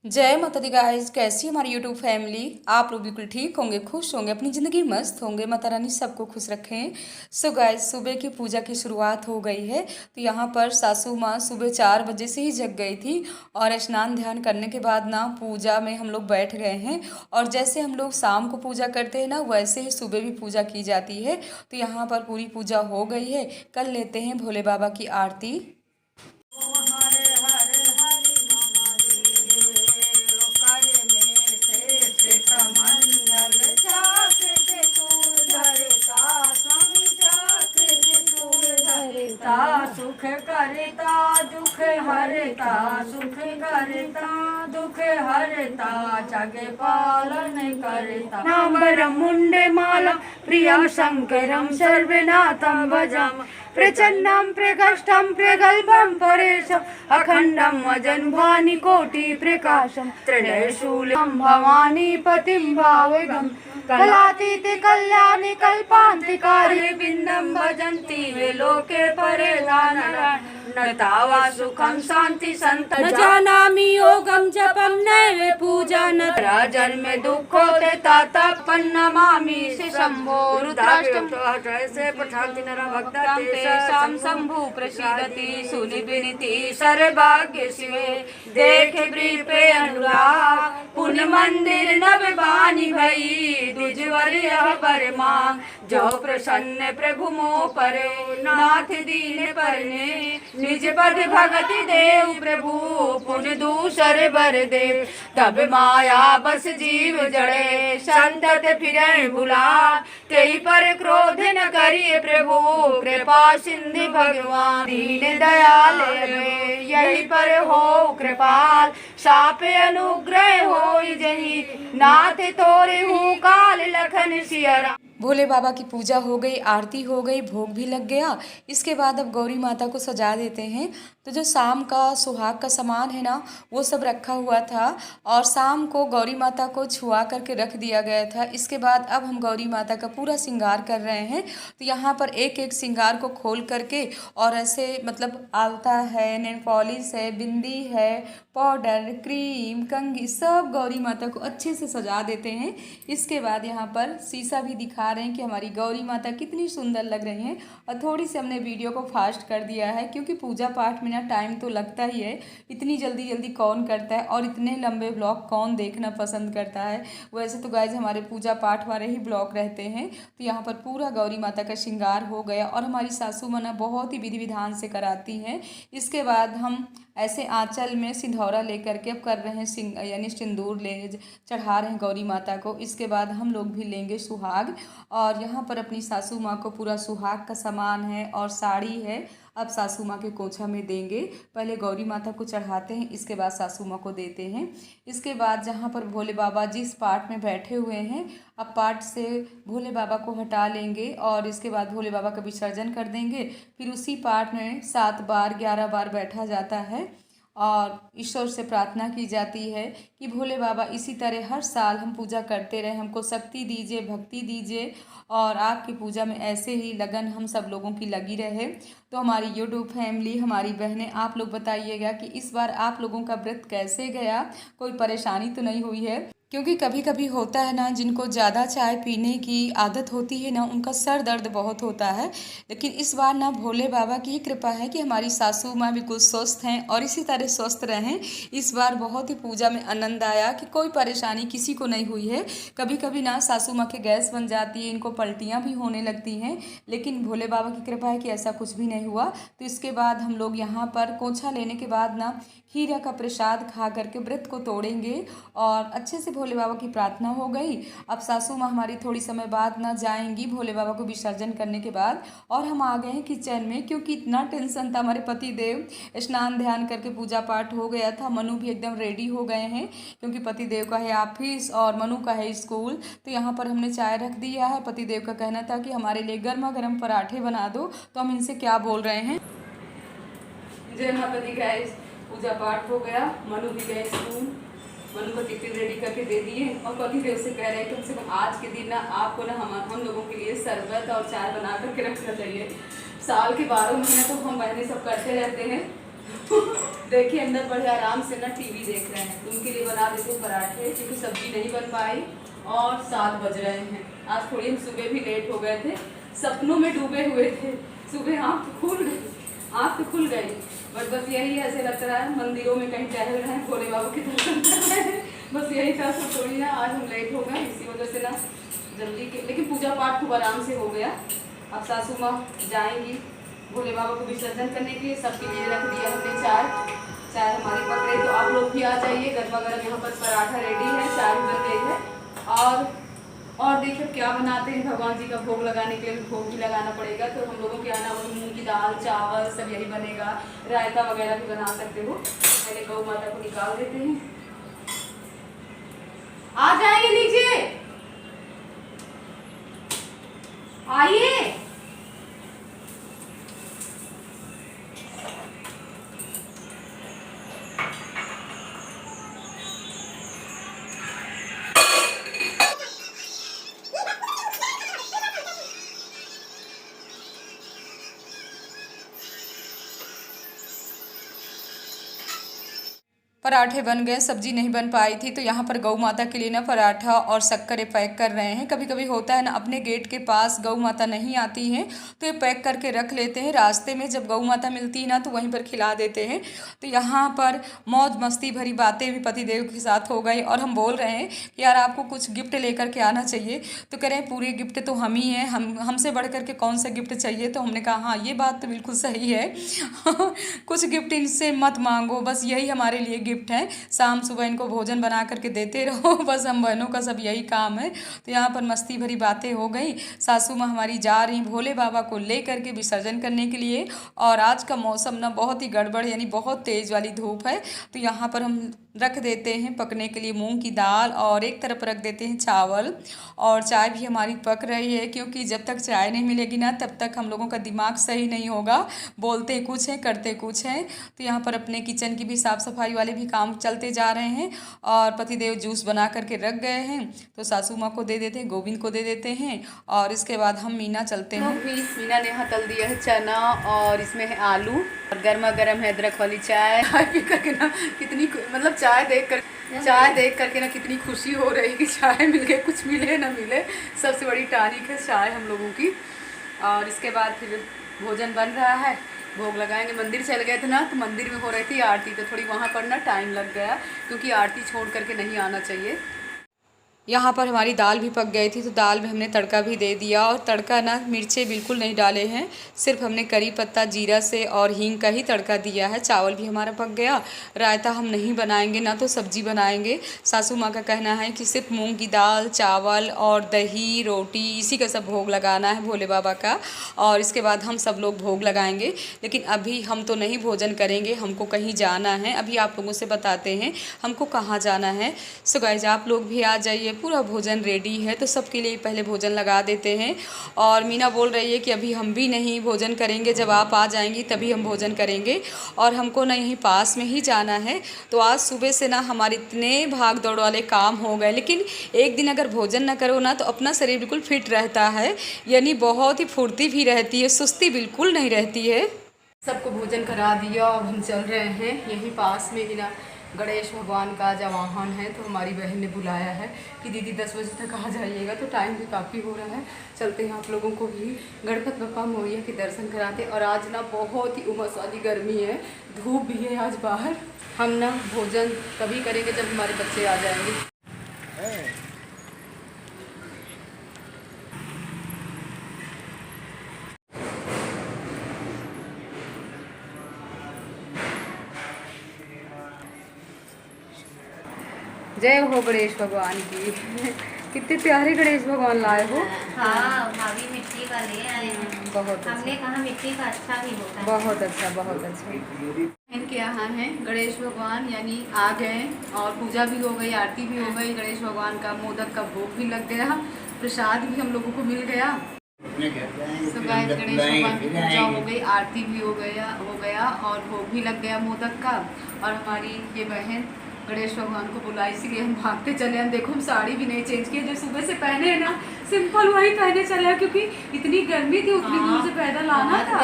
जय माता दी गाइस, कैसी हमारी यूट्यूब फैमिली। आप लोग बिल्कुल ठीक होंगे, खुश होंगे, अपनी ज़िंदगी मस्त होंगे। माता रानी सबको खुश रखें। सो गाइस, सुबह की पूजा की शुरुआत हो गई है। तो यहाँ पर सासू माँ सुबह 4 बजे से ही जग गई थी और स्नान ध्यान करने के बाद ना पूजा में हम लोग बैठ गए हैं। और जैसे हम लोग शाम को पूजा करते हैं ना, वैसे ही सुबह भी पूजा की जाती है। तो यहाँ पर पूरी पूजा हो गई है। कर लेते हैं भोले बाबा की आरती। सुख करता दुख हरता, सुख करता दुख हरता, जग पालन करता। नाम्बरं मुण्डमालं प्रियं शङ्करं सर्वनाथं भजामि। प्रचण्डं प्रकष्टं प्रगल्भं परेशम्, अखण्डं अजन्भानि कोटिप्रकाशं, त्रिणयशूलं भवानी पतिं भावगम्। कलातीते कल्याणि कल्पान्तिकारी, बिन्दं भजन्ति वे लोके परे नारायण। न तावा सुखं शान्ति संत न जानामि योगं जपं नैव पूजा न जन्म दुःखोते तातपन्नमामि श्री शंभो। रुद्राष्टकं से पठान्ति नर भक्ता तेषां शंभु प्रसीदति, सुनि विनति सर्वभाग्य शिवे। देखे वृपे अनुराग पुण्य मंदिर नव बानी भई, दुजवर यह बरमा जो प्रसन्न प्रभु मोह परे। नाथ दीन परने निज पद भगति देव प्रभु, पुण्य दूसर बर देव। तब माया बस जीव जड़े संतत फिरे भुला, तेहि पर क्रोध न करिए प्रभु, कृपा सिंधु भगवान। दीन दयाल यही पर हो कृपाल, साप अनुग्रह हो जही, नाथ तोरे हूँ काल लखन सियरा। भोले बाबा की पूजा हो गई, आरती हो गई, भोग भी लग गया। इसके बाद अब गौरी माता को सजा देते हैं। तो जो शाम का सुहाग का सामान है ना, वो सब रखा हुआ था और शाम को गौरी माता को छुआ करके रख दिया गया था। इसके बाद अब हम गौरी माता का पूरा श्रृंगार कर रहे हैं। तो यहाँ पर एक एक श्रृंगार को खोल करके और ऐसे मतलब आलता है, नेल पॉलिश है, बिंदी है, पाउडर, क्रीम, कंघी, सब गौरी माता को अच्छे से सजा देते हैं। इसके बाद यहाँ पर शीशा भी दिखा रहे हैं कि हमारी गौरी माता कितनी सुंदर लग रही हैं। और थोड़ी सी हमने वीडियो को फास्ट कर दिया है क्योंकि पूजा पाठ में ना टाइम तो लगता ही है। इतनी जल्दी जल्दी कौन करता है और इतने लंबे ब्लॉग कौन देखना पसंद करता है। वैसे तो गाइज हमारे पूजा पाठ वाले ही ब्लॉग रहते हैं। तो यहाँ पर पूरा गौरी माता का श्रृंगार हो गया और हमारी सासू माँ बहुत ही विधि विधान से कराती हैं। इसके बाद हम ऐसे आंचल में सिंधौरा लेकर के अब कर रहे हैं यानी सिंदूर ले चढ़ा रहे हैं गौरी माता को। इसके बाद हम लोग भी लेंगे सुहाग और यहाँ पर अपनी सासू माँ को पूरा सुहाग का सामान है और साड़ी है, अब सासू माँ के कोछा में देंगे। पहले गौरी माता को चढ़ाते हैं, इसके बाद सासू माँ को देते हैं। इसके बाद जहाँ पर भोले बाबा जिस पार्ट में बैठे हुए हैं, अब पार्ट से भोले बाबा को हटा लेंगे और इसके बाद भोले बाबा का विसर्जन कर देंगे। फिर उसी पार्ट में 7 बार 11 बार बैठा जाता है और ईश्वर से प्रार्थना की जाती है कि भोले बाबा इसी तरह हर साल हम पूजा करते रहे, हमको शक्ति दीजिए, भक्ति दीजिए और आपकी पूजा में ऐसे ही लगन हम सब लोगों की लगी रहे। तो हमारी यूट्यूब फैमिली, हमारी बहनें, आप लोग बताइएगा कि इस बार आप लोगों का व्रत कैसे गया, कोई परेशानी तो नहीं हुई है। क्योंकि कभी कभी होता है ना, जिनको ज़्यादा चाय पीने की आदत होती है ना, उनका सर दर्द बहुत होता है। लेकिन इस बार ना भोले बाबा की ही कृपा है कि हमारी सासू माँ बिल्कुल स्वस्थ हैं और इसी तरह स्वस्थ रहें। इस बार बहुत ही पूजा में आनंद आया कि कोई परेशानी किसी को नहीं हुई है। कभी कभी ना सासू माँ के गैस बन जाती है, इनको पलटियाँ भी होने लगती हैं, लेकिन भोले बाबा की कृपा है कि ऐसा कुछ भी नहीं हुआ। तो इसके बाद हम लोग यहाँ पर कोछा लेने के बाद ना खीरा का प्रसाद खा करके व्रत को तोड़ेंगे और अच्छे से भोले बाबा की प्रार्थना हो गई। अब सासू माँ हमारी थोड़ी समय बाद ना जाएंगी भोले बाबा को विसर्जन करने के बाद और हम आ गए हैं किचन में क्योंकि इतना टेंशन था। हमारे पति देव स्नान ध्यान करके पूजा पाठ हो गया था, मनु भी एकदम रेडी हो गए हैं क्योंकि पति देव का है ऑफिस और मनु का है स्कूल। तो यहाँ पर हमने चाय रख दिया है। पति देव का कहना था कि हमारे लिए गर्मा गर्म पराठे बना दो, तो हम इनसे क्या बोल रहे हैं। जय माता दी गाइस, पूजा पाठ हो गया, मनु भी गए स्कूल, मनु को टिफिन रेडी करके दे दिए और पति देव से कह रहे हैं कम से कम आज के दिन ना आपको ना हम लोगों के लिए शरबत और चाय बना करके रखना चाहिए। साल के 12 महीने तो हम बहनें सब करते रहते हैं। देखिए अंदर बढ़िया आराम से ना टीवी देख रहे हैं, तो उनके लिए बना देते हैं पराठे, क्योंकि सब्जी नहीं बन पाई और 7 बज रहे हैं। आज थोड़ी हम सुबह भी लेट हो गए थे, सपनों में डूबे हुए थे। सुबह आँख तो खुल गई, बट बस यही ऐसे लग रहा है मंदिरों में कहीं टहल रहे हैं, भोले बाबा के दर्शन कर रहे हैं, बस यही था। सब थोड़ी ना आज हम लेट हो गए, इसी वजह से ना जल्दी के, लेकिन पूजा पाठ खूब आराम से हो गया। अब सासू माँ जाएंगी भोले बाबा को विसर्जन करने के लिए। सबके लिए रख दिया हमने चाय हमारे पकड़े, तो आप लोग भी आ जाइए। गर्मा गर्म यहाँ पर पराठा रेडी है, चाय भी बन गई है। और देखिए क्या बनाते हैं, भगवान जी का भोग लगाने के लिए भोग भी लगाना पड़ेगा, तो हम लोगों के यहाँ ना मूंग की दाल चावल सब यही बनेगा। रायता वगैरह भी बना सकते हो। पहले गौ माता को निकाल देते हैं। आ जाएंगे नीचे, आइए। पराठे बन गए, सब्जी नहीं बन पाई थी, तो यहाँ पर गौ माता के लिए ना पराठा और शक्कर पैक कर रहे हैं। कभी कभी होता है ना, अपने गेट के पास गौ माता नहीं आती हैं तो ये पैक करके रख लेते हैं। रास्ते में जब गौ माता मिलती है ना तो वहीं पर खिला देते हैं। तो यहाँ पर मौज मस्ती भरी बातें भी पतिदेव के साथ हो गई, और हम बोल रहे हैं कि यार आपको कुछ गिफ्ट लेकर के आना चाहिए। तो कह रहे हैं पूरे गिफ्ट तो हम ही हैं, हमसे बढ़ करके कौन सा गिफ्ट चाहिए। तो हमने कहा हाँ ये बात तो बिल्कुल सही है कुछ गिफ्ट इनसे मत मांगो, बस यही हमारे लिए गिफ्ट है। शाम सुबह इनको भोजन बना करके देते रहो, बस हम बहनों का सब यही काम है। तो यहाँ पर मस्ती भरी बातें हो गई। सासू माँ हमारी जा रही भोले बाबा को ले करके विसर्जन करने के लिए। और आज का मौसम ना बहुत ही गड़बड़, यानी बहुत तेज़ वाली धूप है। तो यहाँ पर हम रख देते हैं पकने के लिए मूंग की दाल, और एक तरफ रख देते हैं चावल। और चाय भी हमारी पक रही है, क्योंकि जब तक चाय नहीं मिलेगी ना तब तक हम लोगों का दिमाग सही नहीं होगा, बोलते कुछ है करते कुछ है। तो यहाँ पर अपने किचन की भी साफ़ सफाई वाले भी काम चलते जा रहे हैं। और पतिदेव जूस बना करके रख गए हैं, तो सासू माँ को दे देते हैं, गोविंद को दे देते हैं, और इसके बाद हम मीना चलते हैं। मीना ने यहाँ तल दिया है चना, और इसमें है आलू, और गर्मा गर्म है अदरक वाली चाय पी करके ना कितनी, मतलब चाय देख करके ना कितनी खुशी हो रही कि चाय मिल गई, कुछ मिले ना मिले, सबसे बड़ी तारीफ है चाय हम लोगों की। और इसके बाद फिर भोजन बन रहा है, भोग लगाएंगे। मंदिर चल गए थे ना, तो मंदिर में हो रही थी आरती, तो थोड़ी वहाँ पर ना टाइम लग गया, क्योंकि आरती छोड़ करके नहीं आना चाहिए। यहाँ पर हमारी दाल भी पक गई थी, तो दाल में हमने तड़का भी दे दिया। और तड़का ना मिर्चे बिल्कुल नहीं डाले हैं, सिर्फ हमने करी पत्ता जीरा से और हींग का ही तड़का दिया है। चावल भी हमारा पक गया। रायता हम नहीं बनाएंगे, ना तो सब्जी बनाएंगे। सासू माँ का कहना है कि सिर्फ मूंग की दाल चावल और दही रोटी इसी का सब भोग लगाना है भोले बाबा का, और इसके बाद हम सब लोग भोग लगाएंगे। लेकिन अभी हम तो नहीं भोजन करेंगे, हमको कहीं जाना है। अभी आप लोगों से बताते हैं हमको कहाँ जाना है। सो गाइस आप लोग भी आ जाइए, पूरा भोजन रेडी है, तो सबके लिए पहले भोजन लगा देते हैं। और मीना बोल रही है कि अभी हम भी नहीं भोजन करेंगे, जब आप आ जाएंगी तभी हम भोजन करेंगे। और हमको ना यहीं पास में ही जाना है। तो आज सुबह से ना हमारे इतने भाग दौड़ वाले काम हो गए, लेकिन एक दिन अगर भोजन ना करो ना तो अपना शरीर बिल्कुल फिट रहता है, यानी बहुत ही फुर्ती भी रहती है, सुस्ती बिल्कुल नहीं रहती है। सबको भोजन करा दिया, अब हम चल रहे हैं। यहीं पास में ही ना गणेश भगवान का जो वाहन है, तो हमारी बहन ने बुलाया है कि दीदी 10 बजे तक आ जाइएगा, तो टाइम भी काफ़ी हो रहा है। चलते हैं आप लोगों को भी गणपति बप्पा मोरिया के दर्शन कराते। और आज ना बहुत ही उमस वाली गर्मी है, धूप भी है आज बाहर। हम ना भोजन तभी करेंगे जब हमारे बच्चे आ जाएंगे। जय हो गणेश भगवान की। कितने प्यारे गणेश भगवान लाए हो। हाँ भाभी मिट्टी का ले आए हैं। बहुत हमने कहा मिट्टी का अच्छा भी होता है। बहुत अच्छा बहुत अच्छा। इनके यहाँ हैं गणेश भगवान, यानी आ गए, और पूजा भी हो गई, आरती भी हो गई। गणेश भगवान का मोदक का भोग भी लग गया, प्रसाद भी हम लोगों को मिल गया। तो गाइस गणेश भगवान की पूजा हो गई, आरती भी हो गया और भोग भी लग गया मोदक का। और हमारी ये बहन गणेश भगवान को बुलाई, इसीलिए हम भागते चले। हम देखो हम साड़ी भी नहीं चेंज किए, जो सुबह से पहने है ना सिंपल वही पहने चले, क्योंकि इतनी गर्मी थी, उतनी दूर से पैदल आना था।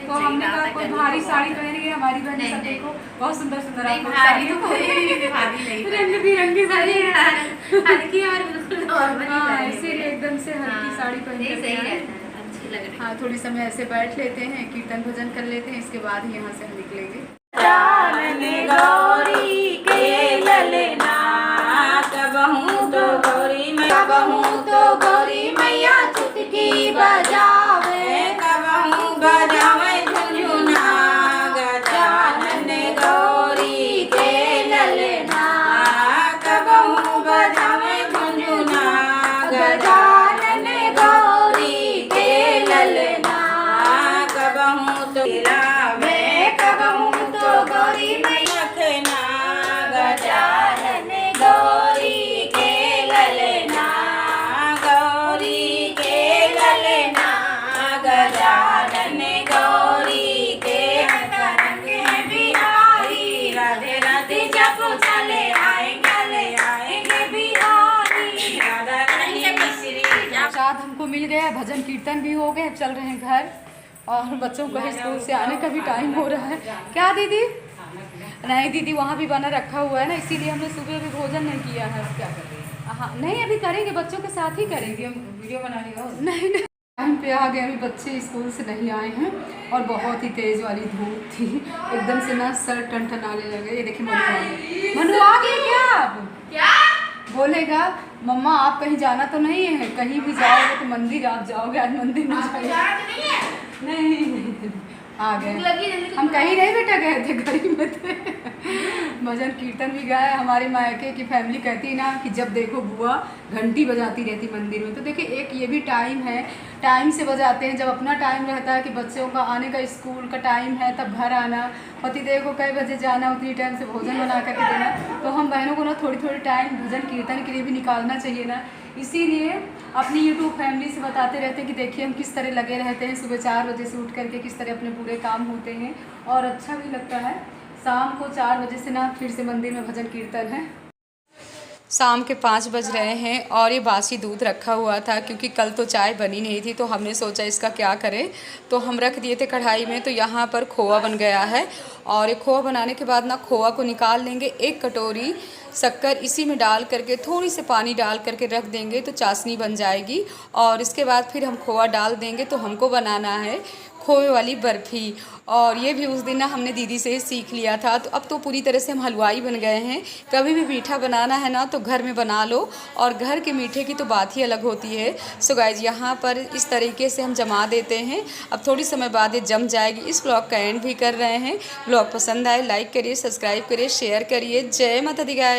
तो हमने कहा कोई भारी साड़ी पहन गई। हमारी बहन सब देखो बहुत सुंदर सुंदर, रंग भी हल्की और बिल्कुल नॉर्मल ही हाँ पहने इसीलिए थे। एकदम से हल्की हाँ, साड़ी पहन नहीं, कर सही के आए। रहता है, अच्छी लग रही है। हाँ थोड़ी समय ऐसे बैठ लेते हैं, कीर्तन भजन कर लेते हैं, इसके बाद ही यहाँ से हम निकलेंगे। गौरी के ललना कबहू तो गौरी मैया चुटकी बजावे, कबहू बजावे झुनझुना गजानन गौरी के ललना, कबहू बजावे झुनझुना गजानन गौरी के ललना, कबहू तो लावे, कबहू तो गौरी मैया रखना गजानन गौरी के ललना, गौरी के ललना गजानन गौरी के करंगे बिहारी, राधे राधे जप चले आएंगे बिहारी, राधा रानी श्री प्रसाद हमको मिल गया, भजन कीर्तन भी हो गए, अब चल रहे हैं घर और बच्चों को ही स्कूल से आने का भी टाइम हो रहा है। क्या दीदी? नहीं दीदी वहाँ भी बना रखा हुआ है ना, इसीलिए हमने सुबह अभी भोजन नहीं किया है। क्या कर रही है? हाँ नहीं अभी करेंगे, बच्चों के साथ ही करेंगे हम। वीडियो बना रही हो? नहीं नहीं टाइम पे आ गए, अभी बच्चे स्कूल से नहीं आए हैं और बहुत ही तेज़ वाली धूप थी, एकदम से ना सर टनटनाने लगे। ये देखिए मनु आ गए क्या? आप क्या? बोलेगा मम्मा आप कहीं जाना तो नहीं है, कहीं भी जाओगे तो मंदिर आप जाओगे, आज मंदिर में जाएंगे। नहीं आ गए हम, कहीं नहीं बेटा गए थे, घर ही में थे। भजन कीर्तन भी गाया। हमारे मायके की फैमिली कहती ना कि जब देखो बुआ घंटी बजाती रहती मंदिर में, तो देखिए एक ये भी टाइम है, टाइम से बजाते हैं। जब अपना टाइम रहता है कि बच्चों का आने का स्कूल का टाइम है तब घर आना, पतिदेव को कई बजे जाना, उतनी टाइम से भोजन बना करके देना, तो हम बहनों को ना थोड़ी थोड़ी टाइम भजन कीर्तन के लिए भी निकालना चाहिए ना। इसीलिए अपनी यूट्यूब फैमिली से बताते रहते हैं कि देखिए हम किस तरह लगे रहते हैं, सुबह 4 बजे से उठ करके किस तरह अपने पूरे काम होते हैं और अच्छा भी लगता है। शाम को 4 बजे से ना फिर से मंदिर में भजन कीर्तन है। शाम के 5 बज रहे हैं और ये बासी दूध रखा हुआ था, क्योंकि कल तो चाय बनी नहीं थी, तो हमने सोचा इसका क्या करें, तो हम रख दिए थे कढ़ाई में। तो यहाँ पर खोआ बन गया है और ये खोआ बनाने के बाद ना खोआ को निकाल लेंगे, 1 कटोरी शक्कर इसी में डाल करके थोड़ी से पानी डाल करके रख देंगे तो चाशनी बन जाएगी। और इसके बाद फिर हम खोआ डाल देंगे। तो हमको बनाना है खोए वाली बर्फ़ी, और ये भी उस दिन ना हमने दीदी से ही सीख लिया था। तो अब तो पूरी तरह से हम हलवाई बन गए हैं। कभी भी मीठा बनाना है ना तो घर में बना लो, और घर के मीठे की तो बात ही अलग होती है। सो गाइज यहाँ पर इस तरीके से हम जमा देते हैं। अब थोड़ी समय बाद ये जम जाएगी। इस ब्लॉग का एंड भी कर रहे हैं। ब्लॉग पसंद आए लाइक करिए, सब्सक्राइब करिए, शेयर करिए। जय माता दी गाइस।